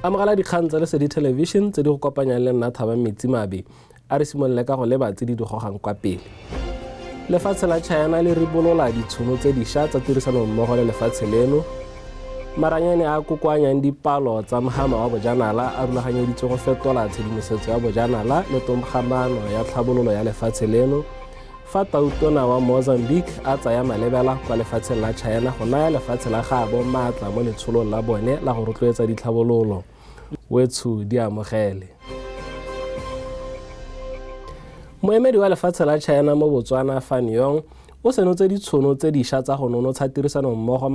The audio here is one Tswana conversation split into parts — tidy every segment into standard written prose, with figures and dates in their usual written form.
Amogela dikgang tsa Lesedi Television tse di go kopanyang le nna Thaba Metsi-Mabe a re simolole ka go leba tse di gogang kwa pele. Lefatshe la China le ribolola ditšhono tse dišwa tsa tirisanommogo le lefatshe leno. Maranyane a kokoanyang dipalo tsa mogama wa bojanala a rulaganyeditswe go fetola tshedimosetso ya bojanala le togamaano ya tlhabololo ya lefatshe leno. Fa Tautona wa Mozambique a tsaya malebela kwa lefatsheng la China go naya lefatshe la gaabo maatla mo letsholong la bone la go rotloetsa ditlhabololo. Wetsho di amogele. Moemedi wa lefatshe la China mo Botswana Fan Yong o senotse ditšhono tse dišwa tsa go nonotsha tirisanommogo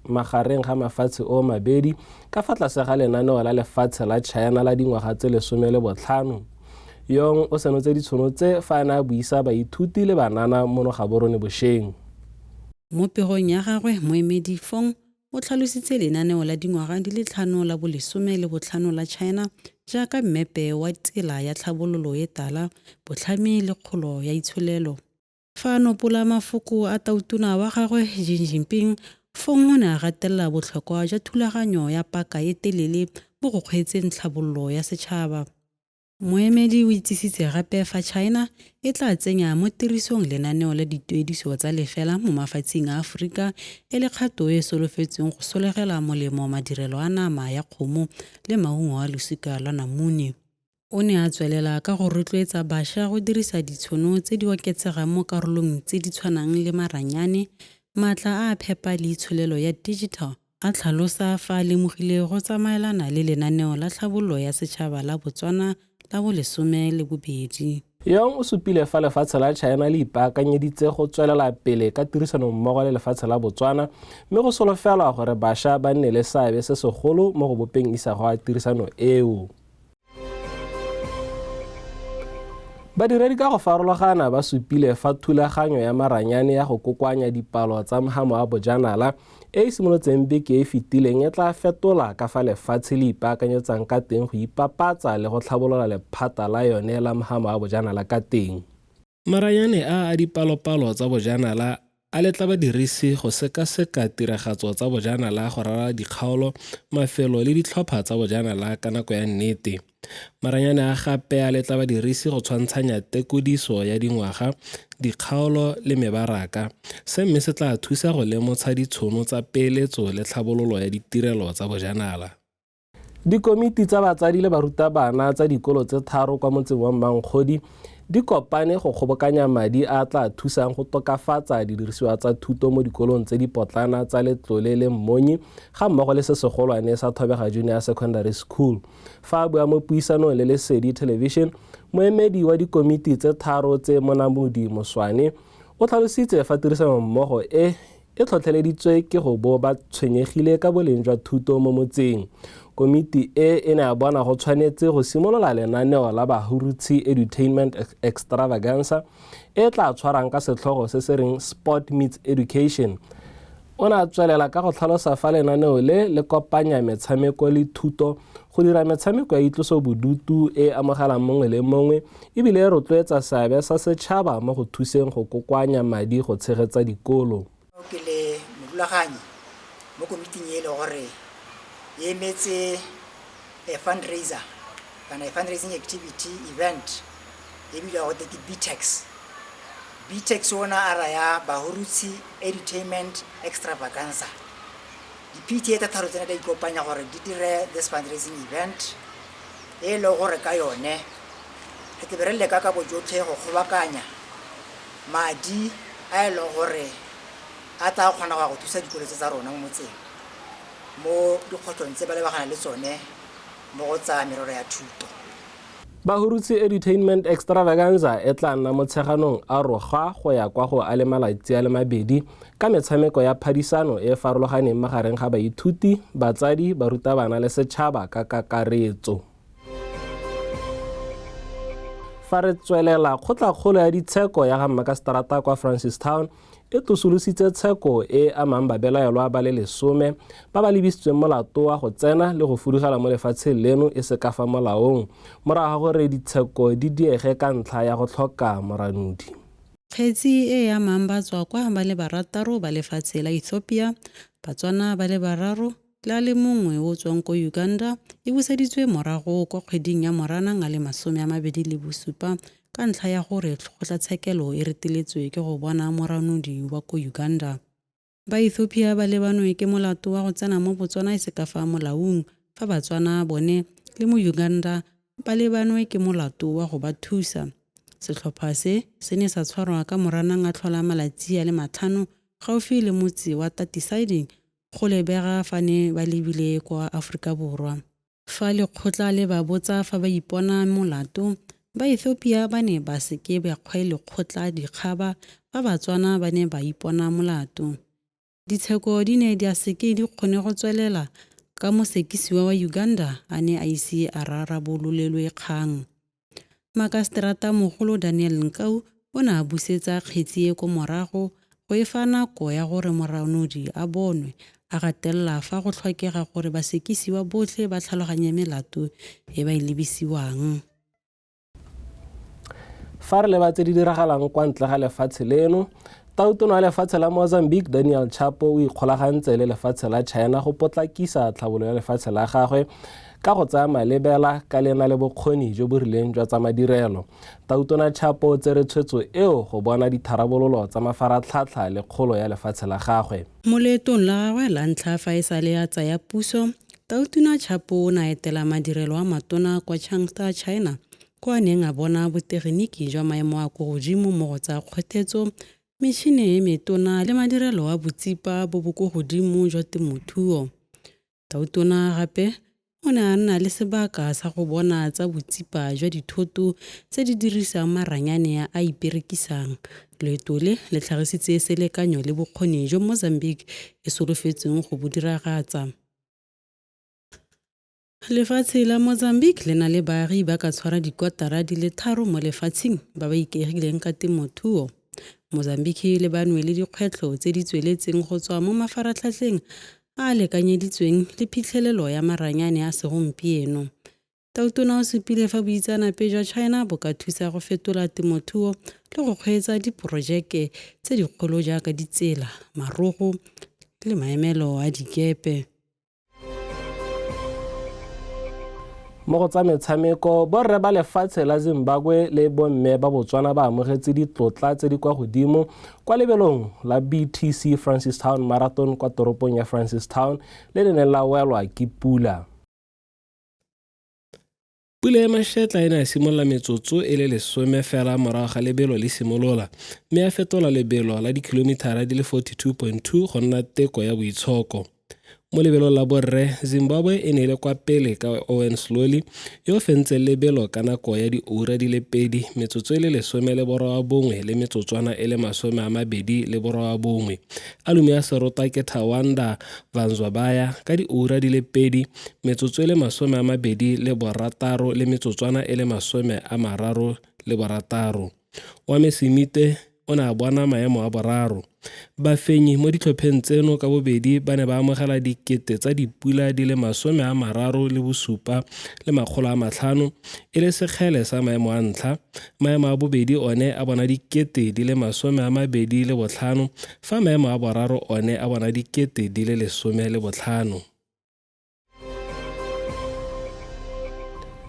magareng ga mafatshe o mabedi ka fa tlase ga lenaneo la lefatshe la China la dingwaga tse 15. Yong o senotse ditšhono tse fa a ne a buisa baithuti le banana mo Gaborone Bošeng. Mo pegong ya gagwe moemedi Fong o tlhalositse lenaneo la dingwaga di le 5 la bo 15 la China jaaka mmepe wa tsela ya tlhabololo e tala, botlhami le kgolo ya itsholelo. Fa a nopola mafoko a Tautona wa gagwe Xi Jinping, Fong o ne a gatelela botlhokwa jwa thulaganyo ya paka e telele mo go kgweetseng tlhabololo ya setšhaba. Moemedi o itsisitse gape fa China e tla tsenya mo tirisong lenaneo la dituediso tsa lefela mo mafatsheng a Aforika e le kgato e solofetsweng go solegela molemo madirelo a nama ya kgomo le maungo a losika la namune. O ne a tswelela ka go rotloetsa bašwa go dirisa ditšhono tse di oketsegang mo karolong tse di tshwanang le maranyane, maatla a phepa le itsholelo ya digital. A tlhalosa fa a lemogile go tsamaelana le lenaneo la tlhabololo ya setšhaba la Botswana la bo 12. Yong o supile fa lefatshe la China le ipaakanyeditse go tswelela pele ka tirisanommogo le lefatshe la Botswana mme go solofelwa gore bašwa ba nne le seabe se segolo mo go bopeng isago a tirisano eo. Badiredi ka go farologana ba supile fa thulaganyo ya maranyane ya go kokoanya dipalo tsa mogama wa bojanala e simolotseng beke e fetileng e tla fetola ka fa lefatshe le ipaakanyetsang ka teng go ipapatsa le go tlhabolola lephata la yone la mogama wa bojanala ka teng. Maranyane a dipalopalo tsa bojanala a letla badirisi go sekaseka tiragatso tsa bojanala go rara dikgaolo, mafelo le ditlhopha tsa bojanala ka nako ya nnete. Maranyane a gape a letla badirisi go tshwantshanya tekodiso ya dingwaga, dikgaolo le mebaraka. Se mme se tla thusa go lemotsha ditšhono tsa peeletso le tlhabololo ya ditirelo tsa bojanala. Dikomiti tsa batsadi le barutabana tsa dikolo tse 3 kwa motseng wa Mankgodi di kopane go kgobokanya madi a tla thusang go tokafatsa didirisiwa tsa thuto mo dikolong tse di potlana tsa Letlole le Mmonyi ga mmogo le se segolwane sa Thobeka Junior Secondary School. Fa a bua mo puisanong le Lesedi Television, moemedi wa dikomiti tse 3 tse Monamodi Moswane o tlhalositse fa tirisanommogo e tlhotlheleditswe ke go bo ba tshwenyegile ka boleng jwa thuto mo motseng. Komiti e ne a bona go tshwanetse go simolola lenaneo la Bahurutse Edutainment Extravaganza e tla tshwarang ka setlhogo se se reng Sport Meets Education. O ne a tswelela ka go tlhalosa fa lenaneo le kopanya metshameko le thuto go dira metshameko ya itlosobodutu e amogelang mongwe le mongwe ebile e rotloetsa seabe sa setšhaba mo go thuseng go kokoanya madi go tshegetsa dikolo. Ke le morulaganyi mo komiting e le gore e emetse a fundraiser kana a fundraising activity event e bila go ke BTEX. BTEX ona ara ya Bahurutse Edutainment Extravaganza. Di-PTA tsa tharo tsena di ikopanya gore di dire this fundraising event e le gore ka yone re ke berele ka bojotlhe go kgobakanya madi a le gore a tla kgona go thusa dikolo tsa rona mo motseng mo dikgotong tse ba lebagana le tsone mo go tsa merero ya thuto. Bahurutse Edutainment Extravaganza e tla nna mo tsheganong a roga go ya kwa go a le malatsi a le mabedi ka metshameko ya phadisano e farologaneng magareng ga baithuti, batsadi, barutabana le setšhaba ka kakaretso. Fa re tswelela kgotla-kgolo ya ditsheko ya ga Makastrata kwa Francistown e tsosolositse tsheko e amang babelaelwa ba le 10 ba ba lebisitsweng molato wa go tsena le go fudugela mo lefatsheng leno e se ka fa molaong morago ga gore ditsheko di diege ka ntlha ya go tlhoka moranodi. Kgetsi e amang batswakwa ba le 6 ba lefatshe la Ethiopia, Batswana ba le 3 le a le mongwe o tswang ko Uganda e buseditswe morago kwa kgweding ya Moranang a le 27 ka ntlha ya gore kgotlatshekelo e reteletswe ke go bona moranodi wa ko Uganda. Ba Ethiopia ba lebanwe ke molato wa go tsena mo Botswana e se ka fa molaong fa Batswana bone le mo Uganda ba lebanwe ke molato wa go ba thusa. Setlhopha se ne sa tshwarwa ka Moranang a tlhola malatsi a le 5 gaufi le motse wa Tatiside go lebega fane ba lebile kwa Afrika Borwa. Fa lekgotla le ba botsa fa ba ipona molato, ba Ethiopia ba ne ba seke ba kgwe lekgotla dikgaba fa Batswana ba ne ba ipona molato. Ditsheko di ne di a seke di kgone go tswelela ka mosekisiwa wa Uganda a ne a ise a rarabololelwe kgang. Makaseterata mogolo Daniel Nkau o ne a busetsa kgetsi e ko morago go e fa nako ya gore moranodi a bonwe a gatelela fa go tlhokega gore basekisiwa botlhe ba tlhaloganye melato e ba e lebisiwang. Fa re leba tse di diragalang kwa ntle ga lefatshe leno, Tautona wa lefatshe la Mozambique Daniel Chapo o ikgolagantse le lefatshe la China go potlakisa tlhabololo ya lefatshe la gagwe ka go tsaya malebela ka lena le bokgoni jo bo rileng jwa tsa madirelo. Tautona Chapo o tsere tshwetso eo go bona ditharabololo tsa mafaratlhatlha le kgolo ya lefatshe la gagwe. Mo leetong la gagwe la ntlha fa e sale a tsaya puso, Tautona Chapo o na etela madirelo a matona kwa Changsha, China, kwa neng a bona botegeniki jwa maemo a go godimo mo go tsa kgweetso, metšhine e metona le madirelo a botsipa bo bo go godimo jwa temothuo. Tautona gape o ne a nna le sebaka sa go bona tsa botsipa jwa dithoto tse di dirisang maranyane a iperekisang. Leeto le tlhagisitse selekanyo le bokgoni jo Mozambique e solofetseng go bo diragatsa. Lefatshe la Mozambique le na le baagi ba ka tshwara dikotara di le 3 mo lefatsheng ba ba ikaegileng ka temothuo. Mozambique le banwe le dikgwetlho tse di tsweletseng go tswa mo mafaratlhatlheng a lekanyeditsweng le phitlhelelo ya maranyane a segompieno. Tautona o supile fa boitseanape jwa China bo ka thusa go fetola temothuo le go kgweetsa diporojeke tse dikgolo jaaka ditsela, marogo le maemelo a dikepe. Mo go tsa metshameko, borre ba lefatshe la Zimbabwe le bomme ba Botswana ba amogetse ditlotla tse di kwa godimo kwa lebelong la BTC Francistown Marathon kwa toropong ya Francistown le le neng la welwa ke pula. Pula ya mašetla e ne a simolola metsotso e le 10 fela morago ga lebelo le simolola, mme a fetola lebelo la dikilomitara di le 42.2 go nna teko ya boitshoko. Mo lebelong la borre, Zimbabwe e ne ile kwa pele ka Owen Slowly yo fentse lebelo ka nako ya diura di le 2 metsotso e le 19 le metsotswana e le 21. Alumi ya serota ke Tawanda Vanzwabaya ka diura di le 2 metsotso e le 26 le metsotswana e le 36. Wa Mesimite o ne a bona maemo a boraro. Bafenyi mo ditlhopheng tseno ka bobedi ba ne ba amogela dikete tsa dipula di le 37 le 500 e le sekgele sa maemo a ntlha. Maemo a bobedi one a bona dikete di le 25 fa maemo a boraro one a bona dikete di le 15.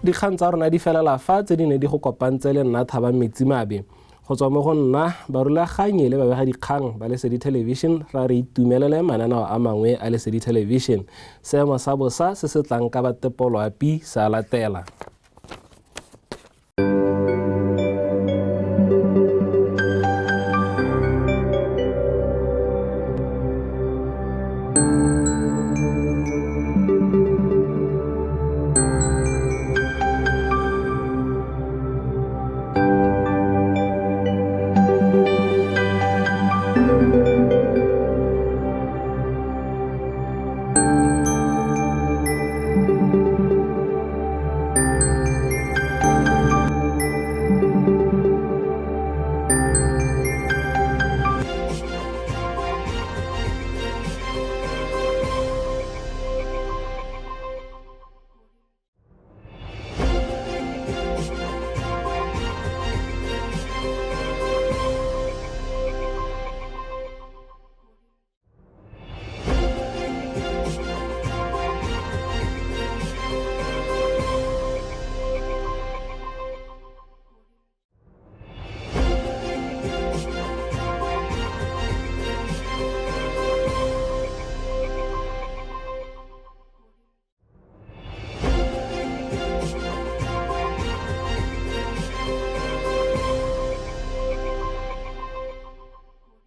Dikgang tsa rona di felela fa tse di ne di go kopantse le nna Thaba Metsimabe. Go tswa mo go nna barulaganyi le babega dikgang ba Lesedi Television ra re itumelele mananeo a mangwe a Lesedi Television. Seemo sa bosa se se tlang ka batepoloapi sa latela.